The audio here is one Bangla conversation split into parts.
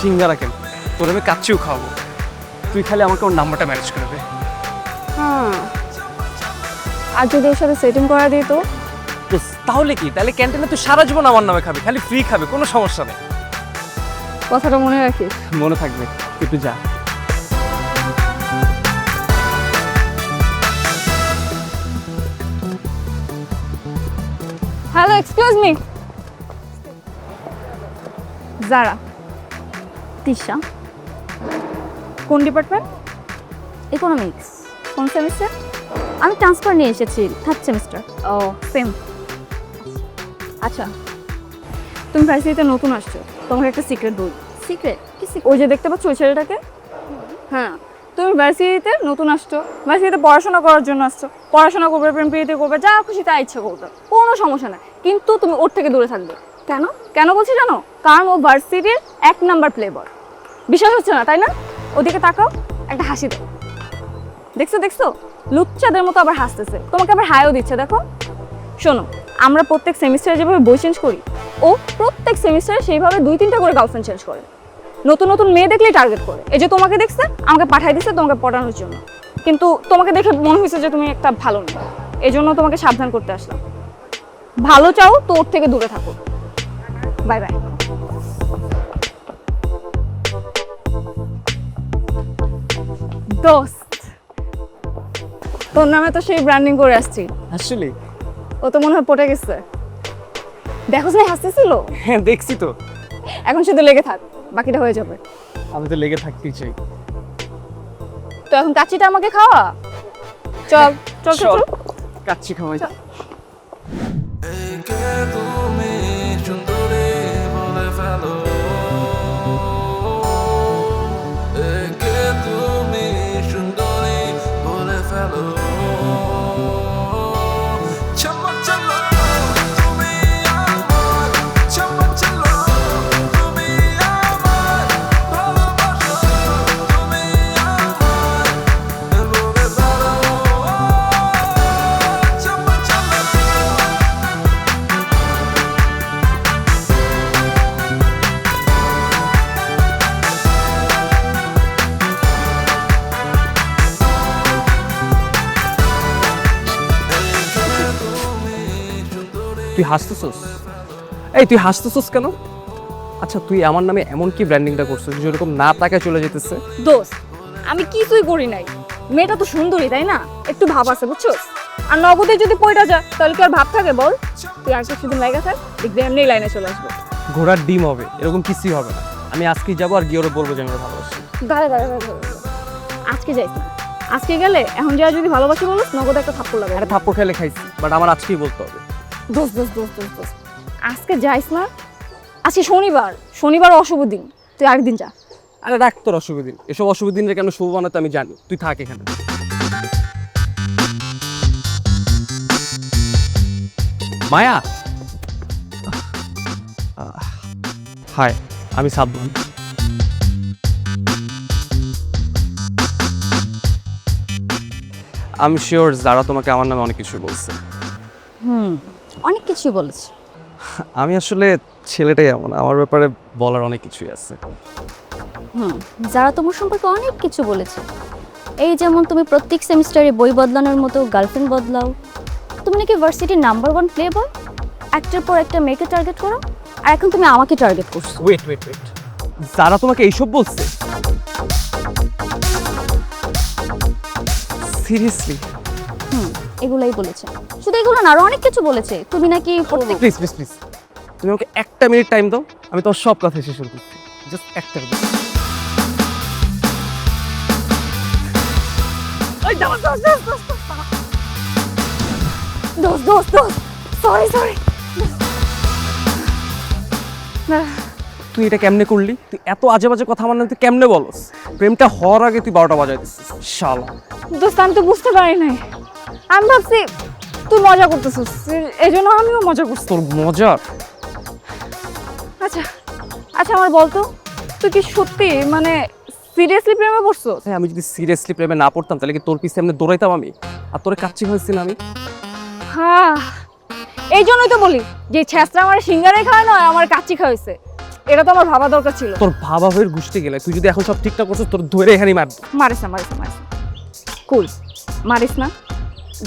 সিঙ্গারা কেন, তোর আমি কাচ্চিও খাওয়াবো। তুই খালি আমাকে ওর নাম্বারটা ম্যানেজ করে দে। হ্যাঁ, আর যদি ওর সাথে সেটিং করা দিই তো? তাহলে কি, তাহলে ক্যান্টিনে তুই সারা জীবন আমার নামে খাবি, খালি ফ্রি খাবে, কোনো সমস্যা নেই। কথাটা মনে রাখিস। মনে থাকবে, একটু যা। Hello, excuse me. Zara. Tisha, কোন ডিপার্টমেন্ট? ইকোনমিক্স। কোন সেমিস্টার? আমি ট্রান্সফার নিয়ে এসেছি, 3rd সেমিস্টার। ও সেম। আচ্ছা, তুমি ভার্সিটিতে নতুন আসছো, তোমাকে একটা সিক্রেট বলি। সিক্রেট? কি ওই যে দেখতে পাচ্ছ ওই ছেলেটাকে, হ্যাঁ, তুমি ভার্সিটিতে নতুন আসছো, ভার্সিটিতে পড়াশোনা করার জন্য আসছো, পড়াশোনা করবে, প্রেম প্রীতি করবে, যা খুশি তা ইচ্ছে করবে, কোনো সমস্যা নাই, কিন্তু তুমি ওর থেকে দূরে থাকবে। কেন কেন বলছি জানো? কারণ ও ভার্সিটির 1 নাম্বার প্লেবয়। বিশ্বাস হচ্ছে না তাই না? ওদিকে তাকাও, একটা হাসি দাও। দেখছো দেখছো, লুচ্চাদের মতো আবার হাসতেছে, তোমাকে আবার হাইও দিচ্ছে। দেখো শোনো, আমরা প্রত্যেক সেমিস্টারে যেভাবে বই চেঞ্জ করি, ও প্রত্যেক সেমিস্টারে সেইভাবে 2-3টা করে গার্লফ্রেন্ড চেঞ্জ করে। নতুন নতুন মেয়ে দেখলেই টার্গেট করে। এই যে তোমাকে দেখছে, আমাকে পাঠিয়ে দিচ্ছে তোমাকে পড়ানোর জন্য, কিন্তু তোমাকে দেখে মনে হয়েছে যে তুমি একটা ভালো মেয়ে, এই জন্য তোমাকে সাবধান করতে আসলাম। ভালো চাও তো ওর থেকে দূরে থাকো। Bye bye. দোস্ত, তোর নামে তো সেই ব্র্যান্ডিং করে আসছি। আসলে ও তো মনে হয় পটে গেছে। দেখো যে হাসতেছিল। হ্যাঁ, দেখছি তো। এখন শুধু লেগে থাক, বাকিটা হয়ে যাবে। আমি তো লেগে থাকতেই চাই। তো এখন কাচ্চিটা আমাকে খাওয়া। চল চল চল চল। কাচ্চি খাওয়াই। একে তুমি সুন্দরী বলে ফেলো, একে তুমি সুন্দরী বলে ফেলো, চমক চলো তুমি আমার, চমক চলো তুমি আমার, ভালোবাসো তুমি আমার বলে ফেলো, চমক চলো। তুই হাসতেছস? এই তুই হাসতেছস কেন? আচ্ছা, তুই আমার নামে এমন কি ব্র্যান্ডিংটা করছিস যেরকম না তাকায় চলে যেতেছে? দোস্ত, আমি কিছুই করি নাই। মেয়েটা তো সুন্দরী তাই না, একটু ভাব আছে বুঝছো। আর নগদে যদি পয়টা যায় তাহলে কি আর ভাব থাকে বল? তুই আর কিছুদিন লাগা থাক, দেখবি এমনি লাইনে চলে আসবে। ঘোড়ার ডিম হবে, এরকম কিছুই হবে না। আমি আজকেই যাবো আর গিয়ে ওরা বলবো যে আমি ওর ভালোবাসি। দাঁড়া দাঁড়া দাঁড়া, আজকে যাইস না। আজকে গেলে এখন যা যদি ভালোবাসি বলিস, নগদ একটা থাপ্পড় লাগে। আরে থাপ্পড় খেলে খাইছি, বাট আমার আজকেই বলতে হবে। দোস্ত দোস্ত দোস্ত দোস্ত দোস্ত, আজকে যাইস না। আজকে শনিবার, শনিবার অশুভ দিন, তুই আরেকদিন যা। আরে রাখ তোর অশুভ দিন, এসব অশুভ দিনরে কেন শুভ বানাতে আমি জানি। তুই থাক এখানে। মায়া, হাই, আমি সাবধান। আমি শিওর যারা তোমাকে আমার নামে অনেক কিছু বলছে। অনেক কিছুই বলেছে। আমি আসলে ছেলেটাই এমন, আমার ব্যাপারে বলার অনেক কিছুই আছে। যারা তোমার সম্পর্কে অনেক কিছু বলেছে। এই যেমন তুমি প্রত্যেক সেমিস্টারে বই বদলানোর মতো গার্লফ্রেন্ড বদলাও, তুমি নাকি ভার্সিটির নাম্বার 1 প্লে বয়, একটার পর একটা মেয়েকে টার্গেট করো, আর এখন তুমি আমাকে টার্গেট করছো। ওয়েট ওয়েট ওয়েট, যারা তোমাকে এইসব বলছে? সিরিয়াসলি? এগুলাই বলেছে। শুধু এগুলো না, আরো অনেক কিছু বলেছে। তুমি নাকি প্রত্যেক প্লিজ প্লিজ প্লিজ, তুমি আমাকে একটা মিনিট টাইম দাও, আমি তোমার সব কথা শেষ করছি। জাস্ট একটা মিনিট। দোস্ত দোস্ত দোস্ত, সরি সরি। তুই এটা কেমনে করলি? তুই এত আজে বাজে কথা আমার নামে তুই কেমনে বলস? প্রেমটা হওয়ার আগে তুই 12টা বাজায় দিচ্ছিস। শালা দোস্ত, আমি তো বুঝতে পারি নাই। আমি ভাবছি তুই মজা করতেছিস, এই জন্য আমিও মজা করছি। তোর মজার? আচ্ছা আচ্ছা, আমার বলতো, তুই কি সত্যি মানে সিরিয়াসলি প্রেমে পড়ছো? হ্যাঁ, আমি যদি সিরিয়াসলি প্রেমে না পড়তাম তাহলে কি তোর পিছে এমনি দৌড়াইতাম আমি? আর তোরে কাচ্চি হয়েছিল আমি? হ্যাঁ, এই জন্যই তো বলি যে ছেঁচড়া আমার সিঙ্গারে খাওয়ায় না, আমার কাচ্চি খাওয়াইছে। এটা তো আমার ভাবা দরকার ছিল। তোর ভাবা হয়ে ঘুষতে গেলে তুই যদি এখন সব ঠিকঠাক করছিস তোর ধরে এখানেই মার। মারিস না কুল, মারিস না,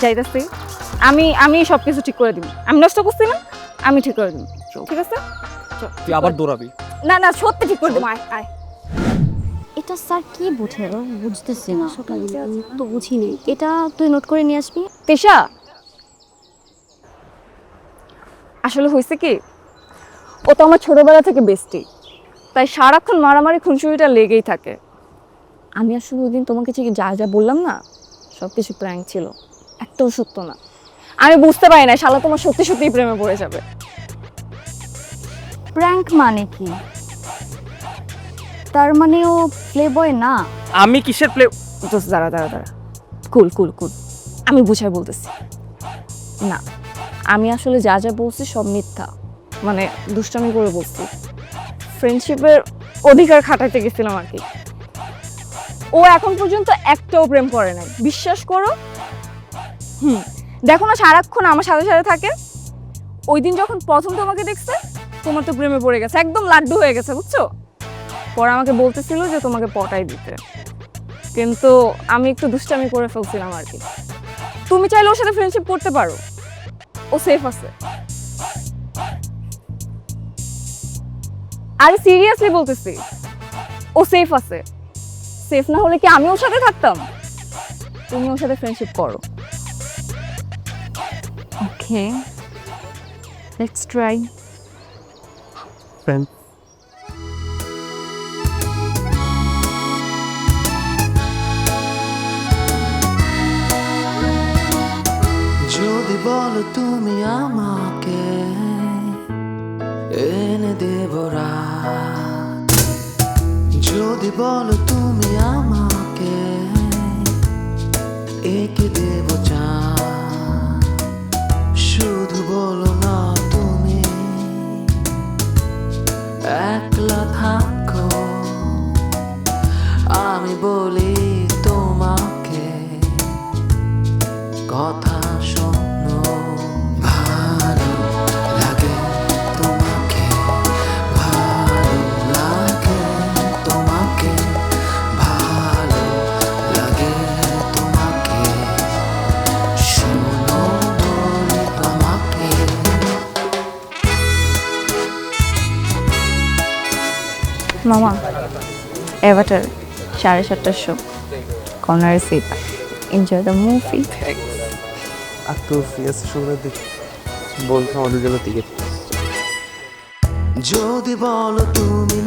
যাইতাছি আমি সব কিছু ঠিক করে দিব। আমি নষ্ট করছি না, আমি ঠিক করে দিব, ঠিক আছে? চল, তুই আবার দৌড়াবি। না না সত্যি ঠিক করে দিব, আয় আয়। এটা স্যার কি বুঝে বুঝতেছি না, তো বুঝিনি। এটা তুই নোট করে নিয়ে আসবি। তিশা, আসলে হয়েছে কি, ও তো আমার ছোটবেলা থেকে বেস্টি, তাই সারাক্ষণ মারামারি খুনসুটিটা লেগেই থাকে। আমি আসলে ওই দিন তোমাকে যা যা বললাম না, সব কিছু প্র্যাঙ্ক ছিল, একটাও সত্য না। আমি বুঝতে পারি না শালা তোমার সত্যি সত্যিই প্রেমে পড়ে যাবে। প্র্যাঙ্ক মানে কি? তার মানে ও প্লে বয় না? আমি কিসের প্লে? দোস্ত দাঁড়া, কুল কুল কুল, আমি বুঝাই বলতেছি। না, আমি আসলে যা যা বলছি সব মিথ্যা, মানে দুষ্টামি করে বলছি। ফ্রেন্ডশিপের অধিকার খাটাইতে গেছিলাম আর কি। ও এখন পর্যন্ত একটাও প্রেম করে নাই, বিশ্বাস করো। দেখো না সারাক্ষণ আমার সাথে সাথে থাকে। ওই দিন যখন প্রথম তোমাকে দেখছে, তোমার তো প্রেমে পড়ে গেছে, একদম লাড্ডু হয়ে গেছে, বুঝছো? পরে আমাকে বলতেছিল যে তোমাকে পটাই দিতে, কিন্তু আমি একটু দুষ্টামি করে ফেলছিলাম আর কি। তুমি চাইলে ওর সাথে ফ্রেন্ডশিপ করতে পারো, ও সেফ আছে। আরে সিরিয়াসলি বলতেছি, ও সেফ আছে। সেফ না হলে কি আমি ওর সাথে থাকতাম? তুমি ওর সাথে ফ্রেন্ডশিপ করো। ওকে, লেটস ট্রাই। ফ্রেন্ড যদি বলো তুমি আমাকে এনে দেব রাত, যদি বলো তুমি আমাকে এঁকে দেব চাঁদ, শুধু বলো না তুমি একলা থাকো, আমি বলি তোমাকে কথা শোনো। ভালো লাগে তোমাকে, ভালো লাগে তোমাকে, ভালো লাগে তোমাকে, শোনো বলি তোমাকে। মামা, অ্যাভাটার 7:30টার show, corner seat, enjoy the movie. আর তো সিএস শুনে দেখ বলছো আমাদের জন্য টিকিট। যদি বলো তুমি